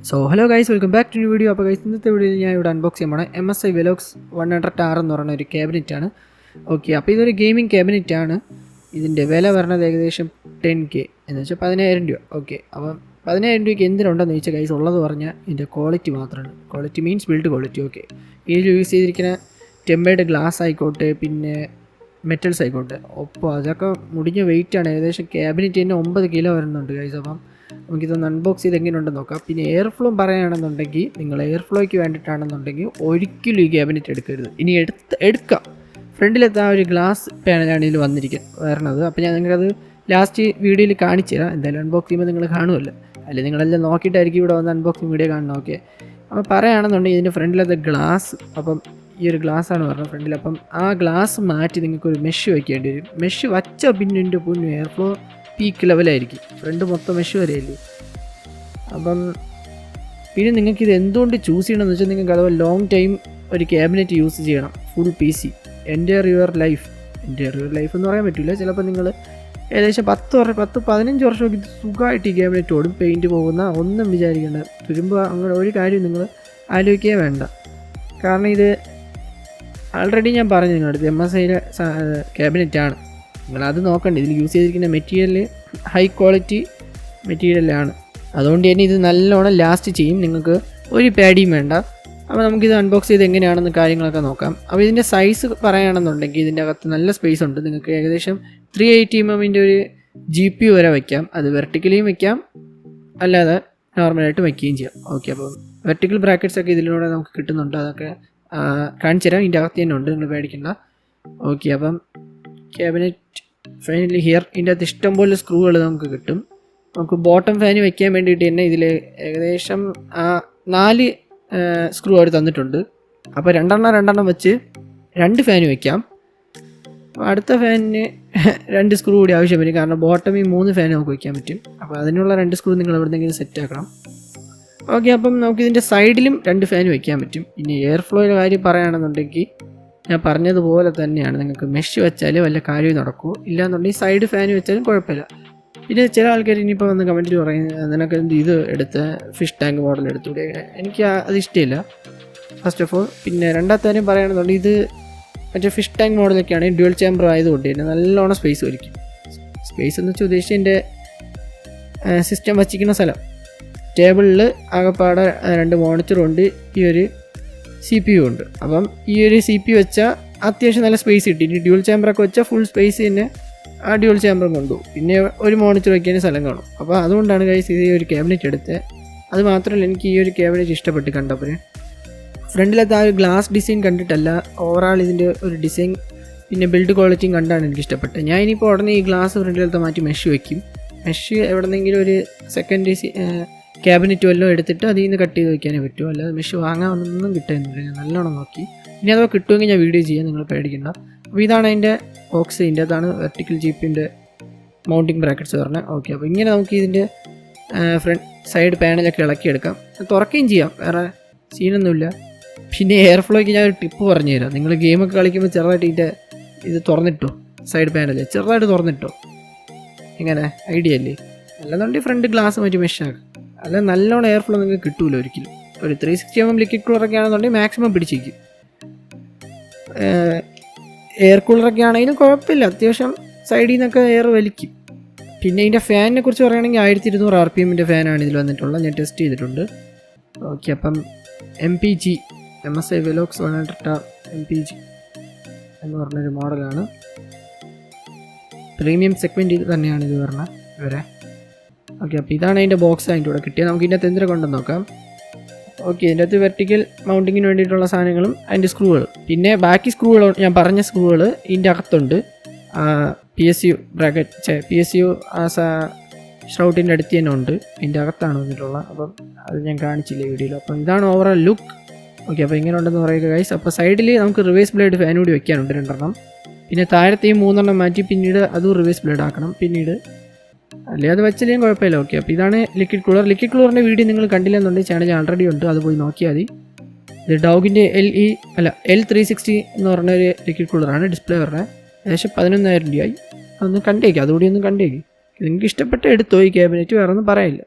So hello guys, welcome back to new video. അപ്പോൾ guys, ഇന്നത്തെ വീഡിയോയിൽ ഞാൻ ഇവിടെ അൺബോക്സ് ചെയ്യുമ്പോൾ MSI Velox 100R എന്ന് പറയുന്ന ഒരു ക്യാബിനറ്റാണ്. ഓക്കെ, അപ്പോൾ ഇതൊരു ഗെയിമിംഗ് ക്യാബിനറ്റാണ്. ഇതിൻ്റെ വില പറഞ്ഞത് ഏകദേശം 10K എന്ന് വെച്ചാൽ 10,000 രൂപ. ഓക്കെ, അപ്പം 10,000 രൂപയ്ക്ക് എന്തിനുണ്ടെന്ന് ചോദിച്ചാൽ ഗൈസ്, ഉള്ളത് പറഞ്ഞാൽ ഇതിൻ്റെ ക്വാളിറ്റി മാത്രമാണ്. Quality means build quality. Okay, ഇതിൽ യൂസ് ചെയ്തിരിക്കുന്ന ടെമ്പേർഡ് ഗ്ലാസ് ആയിക്കോട്ടെ, പിന്നെ മെറ്റൽസ് ആയിക്കോട്ടെ, ഒപ്പം അതൊക്കെ മുടിഞ്ഞ വെയിറ്റാണ്. ഏകദേശം ക്യാബിനറ്റ് തന്നെ 9 കിലോ വരുന്നുണ്ട് ഗൈസ്. അപ്പം നമുക്കിതൊന്ന് അൺബോക്സ് ചെയ്ത് എങ്ങനെയുണ്ടെന്ന് നോക്കാം. പിന്നെ എയർ ഫ്ലോ പറയുകയാണെന്നുണ്ടെങ്കിൽ, നിങ്ങൾ എയർ ഫ്ലോയ്ക്ക് വേണ്ടിയിട്ടാണെന്നുണ്ടെങ്കിൽ ഒരിക്കലും ഈ ക്യാബിനറ്റ് എടുക്കരുത്. ഇനി എടുക്കാം. ഫ്രണ്ടിലത്തെ ആ ഒരു ഗ്ലാസ് പാനലാണ് ഇതിൽ വരണത്. അപ്പോൾ ഞാൻ നിങ്ങൾക്കത് ലാസ്റ്റ് വീഡിയോയിൽ കാണിച്ചു തരാം. എന്തായാലും അൺബോക്സ് ചെയ്യുമ്പോൾ നിങ്ങൾ കാണുമല്ലോ, അല്ലെങ്കിൽ നിങ്ങളെല്ലാം നോക്കിയിട്ടായിരിക്കും ഇവിടെ വന്ന് അൺബോക്സിങ് വീഡിയോ കാണണം. ഓക്കെ, അപ്പോൾ പറയുകയാണെന്നുണ്ടെങ്കിൽ ഇതിൻ്റെ ഫ്രണ്ടിലത്തെ ഗ്ലാസ്, അപ്പം ഈ ഒരു ഗ്ലാസ്സാണ് പറഞ്ഞത് ഫ്രണ്ടിൽ. അപ്പം ആ ഗ്ലാസ് മാറ്റി നിങ്ങൾക്കൊരു മെഷ് വയ്ക്കേണ്ടി വരും. മെഷ് വച്ച പിന്നെ എൻ്റെ പൊന്നു എയർ ഫ്ലോ പീക്ക് ലെവലായിരിക്കും. ഫ്രണ്ട് മൊത്തം മെഷ് വരെയല്ലേ. അപ്പം പിന്നെ നിങ്ങൾക്കിത് എന്തുകൊണ്ട് ചൂസ് ചെയ്യണമെന്ന് വെച്ചാൽ, നിങ്ങൾക്ക് അഥവാ ലോങ് ടൈം ഒരു ക്യാബിനറ്റ് യൂസ് ചെയ്യണം, full PC, entire your life എന്ന് പറയാൻ പറ്റില്ല. ചിലപ്പോൾ നിങ്ങൾ ഏകദേശം 10-15 വർഷമൊക്കെ ഇത് സുഖമായിട്ട് ഈ ക്യാബിനറ്റ് ഓടും. പെയിൻറ്റ് പോകുന്ന ഒന്നും വിചാരിക്കേണ്ട, തുരുമ്പ് അങ്ങനെ ഒരു കാര്യം നിങ്ങൾ ആലോചിക്കുകയേ വേണ്ട. കാരണം ഇത് ആൾറെഡി ഞാൻ പറഞ്ഞു നിങ്ങളടുത്ത് MSIയുടെ ക്യാബിനറ്റാണ്. നിങ്ങളത് നോക്കണ്ട. ഇതിൽ യൂസ് ചെയ്തിരിക്കുന്ന മെറ്റീരിയൽ ഹൈ ക്വാളിറ്റി മെറ്റീരിയലാണ്. അതുകൊണ്ട് തന്നെ ഇത് നല്ലോണം ലാസ്റ്റ് ചെയ്യും. നിങ്ങൾക്ക് ഒരു പാഡിയും വേണ്ട. അപ്പോൾ നമുക്കിത് അൺബോക്സ് ചെയ്ത് എങ്ങനെയാണെന്ന് കാര്യങ്ങളൊക്കെ നോക്കാം. അപ്പോൾ ഇതിൻ്റെ സൈസ് പറയുകയാണെന്നുണ്ടെങ്കിൽ ഇതിൻ്റെ അകത്ത് നല്ല സ്പേസ് ഉണ്ട്. നിങ്ങൾക്ക് ഏകദേശം 380mm ഒരു GPU വരെ വയ്ക്കാം. അത് വെർട്ടിക്കലിയും വയ്ക്കാം, അല്ലാതെ നോർമലായിട്ട് വയ്ക്കുകയും ചെയ്യാം. ഓക്കെ, അപ്പോൾ വെർട്ടിക്കൽ ബ്രാക്കറ്റ്സ് ഒക്കെ ഇതിലൂടെ നമുക്ക് കിട്ടുന്നുണ്ട്. അതൊക്കെ കാണിച്ചു തരാം. ഇതിൻ്റെ അകത്ത് തന്നെ ഉണ്ട്, നിങ്ങൾ പേടിക്കണ്ട. ഓക്കെ, അപ്പം ക്യാബിനറ്റ് ഫൈനലി ഹിയർ. ഇതിൻ്റെ അകത്ത് ഇഷ്ടംപോലെ സ്ക്രൂകൾ നമുക്ക് കിട്ടും. നമുക്ക് ബോട്ടം ഫാന് വയ്ക്കാൻ വേണ്ടിയിട്ട് തന്നെ ഇതിൽ ഏകദേശം 4 സ്ക്രൂ അവർ തന്നിട്ടുണ്ട്. അപ്പോൾ രണ്ടെണ്ണം വെച്ച് 2 ഫാന് വയ്ക്കാം. അടുത്ത ഫാനിന് 2 സ്ക്രൂ കൂടി ആവശ്യം വരും. കാരണം ബോട്ടമിൽ 3 ഫാൻ നമുക്ക് വയ്ക്കാൻ പറ്റും. അപ്പോൾ അതിനുള്ള 2 സ്ക്രൂ നിങ്ങൾ എവിടെയെങ്കിലും സെറ്റ് ആക്കണം. ഓക്കെ, അപ്പം നമുക്കിതിൻ്റെ സൈഡിലും 2 ഫാൻ വയ്ക്കാൻ പറ്റും. ഇനി എയർ ഫ്ലോയുടെ കാര്യം പറയുകയാണെന്നുണ്ടെങ്കിൽ, ഞാൻ പറഞ്ഞതുപോലെ തന്നെയാണ്. നിങ്ങൾക്ക് മെഷ് വെച്ചാൽ വല്ല കാര്യവും നടക്കുമോ, ഇല്ലയെന്നുണ്ടെങ്കിൽ സൈഡ് ഫാൻ വെച്ചാലും കുഴപ്പമില്ല. പിന്നെ ചില ആൾക്കാർ ഇനിയിപ്പോൾ വന്ന് കമൻറ്റിൽ പറയുന്നത്, നിനക്ക് ഇത് എടുത്ത് ഫിഷ് ടാങ്ക് മോഡൽ എടുത്തുകൂടെ. എനിക്ക് അത് ഇഷ്ടമില്ല, ഫസ്റ്റ് ഓഫ് ഓൾ. പിന്നെ രണ്ടാമത്തെ കാര്യം പറയുകയാണെന്നുണ്ടെങ്കിൽ, ഇത് മറ്റേ ഫിഷ് ടാങ്ക് മോഡലൊക്കെയാണ് ഡ്യുവൽ ചേമ്പർ ആയതുകൊണ്ട് തന്നെ നല്ലോണം സ്പേസ് വലിക്കും. സ്പേസ് എന്ന് വെച്ചാൽ ഉദ്ദേശിച്ചതിൻ്റെ സിസ്റ്റം വച്ചിരിക്കുന്ന സ്ഥലം. ടേബിളിൽ ആകെപ്പാടെ 2 മോണിറ്ററും ഉണ്ട്, ഈ ഒരു CPU ഉണ്ട്. അപ്പം ഈ ഒരു CPU വെച്ചാൽ അത്യാവശ്യം നല്ല സ്പേസ് കിട്ടി. ഇനി ഡ്യുവൽ ചേമ്പറൊക്കെ വെച്ചാൽ ഫുൾ സ്പേസ് തന്നെ ആ ഡ്യുവൽ ചേമ്പറും കൊണ്ടുപോകും. പിന്നെ ഒരു മോണിറ്റർ വയ്ക്കാൻ സ്ഥലം കാണും. അപ്പോൾ അതുകൊണ്ടാണ് ഗൈസ് ഈ ഒരു ക്യാബിനറ്റ് എടുത്തത്. അത് മാത്രമല്ല, എനിക്ക് ഈ ഒരു ക്യാബിനറ്റ് ഇഷ്ടപ്പെട്ട് കണ്ടപ്പോൾ. ഫ്രണ്ടിലത്തെ ആ ഒരു ഗ്ലാസ് ഡിസൈൻ കണ്ടിട്ടല്ല, ഓവറാൾ ഇതിൻ്റെ ഒരു ഡിസൈൻ പിന്നെ ബിൽഡ് ക്വാളിറ്റിയും കണ്ടാണ് എനിക്ക് ഇഷ്ടപ്പെട്ടത്. ഞാൻ ഇനിയിപ്പോൾ ഉടനെ ഈ ഗ്ലാസ് ഫ്രണ്ടിലത്തെ മാറ്റി മെഷ് വയ്ക്കും. മെഷ് എവിടെന്നെങ്കിലും ഒരു സെക്കൻഡ് ക്യാബിനറ്റ് വല്ലതും എടുത്തിട്ട് അതിൽ നിന്ന് കട്ട് ചെയ്ത് വയ്ക്കാനേ പറ്റുമോ, അല്ലാതെ മെഷ് വാങ്ങാനൊന്നും കിട്ടുന്നില്ല. ഞാൻ നല്ലോണം നോക്കി. ഇനി അഥവാ കിട്ടുമെങ്കിൽ ഞാൻ വീഡിയോ ചെയ്യാം, നിങ്ങൾ പേടിക്കണ്ട. അപ്പോൾ ഇതാണ് അതിൻ്റെ ബോക്സ്. ഇതിൻ്റെ അതാണ് വെർട്ടിക്കൽ GPUൻ്റെ മൗണ്ടിങ് ബ്രാക്കറ്റ്സ് പറഞ്ഞത്. ഓക്കെ, അപ്പോൾ ഇങ്ങനെ നമുക്ക് ഇതിൻ്റെ ഫ്രണ്ട് സൈഡ് പാനലൊക്കെ ഇളക്കിയെടുക്കാം. തുറക്കുകയും ചെയ്യാം, വേറെ സീനൊന്നുമില്ല. പിന്നെ എയർ ഫ്ലോയ്ക്ക് ഞാൻ ഒരു ടിപ്പ് പറഞ്ഞു തരാം. നിങ്ങൾ ഗെയിമൊക്കെ കളിക്കുമ്പോൾ ചെറുതായിട്ട് ഇത് തുറന്നിട്ടോ, സൈഡ് പാനൽ ചെറുതായിട്ട് തുറന്നിട്ടോ. എങ്ങനെ ഐഡിയ അല്ലേ? അല്ലെന്നുണ്ടെങ്കിൽ ഫ്രണ്ട് ഗ്ലാസ് മാറ്റി മെഷാക്കാം. അല്ല, നല്ലോണം എയർ ഫ്ലോ നിങ്ങൾക്ക് കിട്ടൂല ഒരിക്കലും. ഒരു 360mm ലിക്വിഡ് കൂളറൊക്കെ ആണെന്നുണ്ടെങ്കിൽ മാക്സിമം പിടിച്ചിരിക്കും. എയർ കൂളറൊക്കെ ആണെങ്കിലും കുഴപ്പമില്ല, അത്യാവശ്യം സൈഡിൽ നിന്നൊക്കെ എയർ വലിക്കും. പിന്നെ ഇതിൻ്റെ ഫാനിനെ കുറിച്ച് പറയുകയാണെങ്കിൽ 1200 RPMൻ്റെ ഫാനാണ് ഇതിൽ വന്നിട്ടുള്ളത്. ഞാൻ ടെസ്റ്റ് ചെയ്തിട്ടുണ്ട്. ഓക്കെ, അപ്പം MPG MSI Velox 100R MPG എന്ന് പറഞ്ഞൊരു മോഡലാണ്. പ്രീമിയം സെഗ്മെൻറ്റ് ഇത് തന്നെയാണ് ഇത് പറഞ്ഞത് ഇവരെ. ഓക്കെ, അപ്പോൾ ഇതാണ് അതിൻ്റെ ബോക്സ്. അതിൻ്റെ കൂടെ കിട്ടിയത്. നമുക്ക് ഇതിൻ്റെ അകത്ത് എന്തിനെ കൊണ്ടെന്ന് നോക്കാം. ഓക്കെ, ഇതിൻ്റെ അകത്ത് വെർട്ടിക്കൽ മൗണ്ടിങ്ങിന് വേണ്ടിയിട്ടുള്ള സാധനങ്ങളും അതിൻ്റെ സ്ക്രൂകൾ, പിന്നെ ബാക്കി സ്ക്രൂകൾ, ഞാൻ പറഞ്ഞ സ്ക്രൂകൾ ഇതിൻ്റെ അകത്തുണ്ട്. PSU ബ്രാക്കറ്റ് PSU ആ ഷ്രൗട്ടിൻ്റെ അടുത്ത് തന്നെ ഉണ്ട്. ഇതിൻ്റെ അകത്താണ് വന്നിട്ടുള്ളത്. അപ്പം അത് ഞാൻ കാണിച്ചില്ല വീഡിയോയിൽ. അപ്പം ഇതാണ് ഓവറോൾ ലുക്ക്. ഓക്കെ, അപ്പോൾ ഇങ്ങനെ ഉണ്ടെന്ന് പറയുക ഗൈസ്. അപ്പോൾ സൈഡിൽ നമുക്ക് റിവേഴ്സ് ബ്ലേഡ് ഫാൻ കൂടി വെക്കാനുണ്ട് 2 പിന്നെ താഴത്തെയും 3 മാറ്റി പിന്നീട് അതും റിവേഴ്സ് ബ്ലേഡ് ആക്കണം പിന്നീട്, അല്ലേ അത് വെച്ചില്ലെങ്കിൽ കുഴപ്പമില്ല. ഓക്കെ, അപ്പോൾ ഇതാണ് ലിക്വിഡ് കൂളറിൻ്റെ വീഡിയോ നിങ്ങൾ കണ്ടില്ലെന്നുണ്ടെങ്കിൽ ചാനൽ ആൾറെഡി ഉണ്ട്, അത് പോയി നോക്കിയാൽ മതി. ഇത് ഡോഗിൻ്റെ L360 എന്ന് പറഞ്ഞൊരു ലിക്വിഡ് കൂളറാണ്. ഡിസ്പ്ലേ പറഞ്ഞത് ഏകദേശം 11,000 രൂപയായി. അതൊന്ന് കണ്ടേക്കും, അതുകൂടി ഒന്ന് കണ്ടേക്കും. നിങ്ങൾക്ക് ഇഷ്ടപ്പെട്ട എടുത്തോ ഈ ക്യാബിനറ്റ്, വേറെ ഒന്നും പറയില്ല.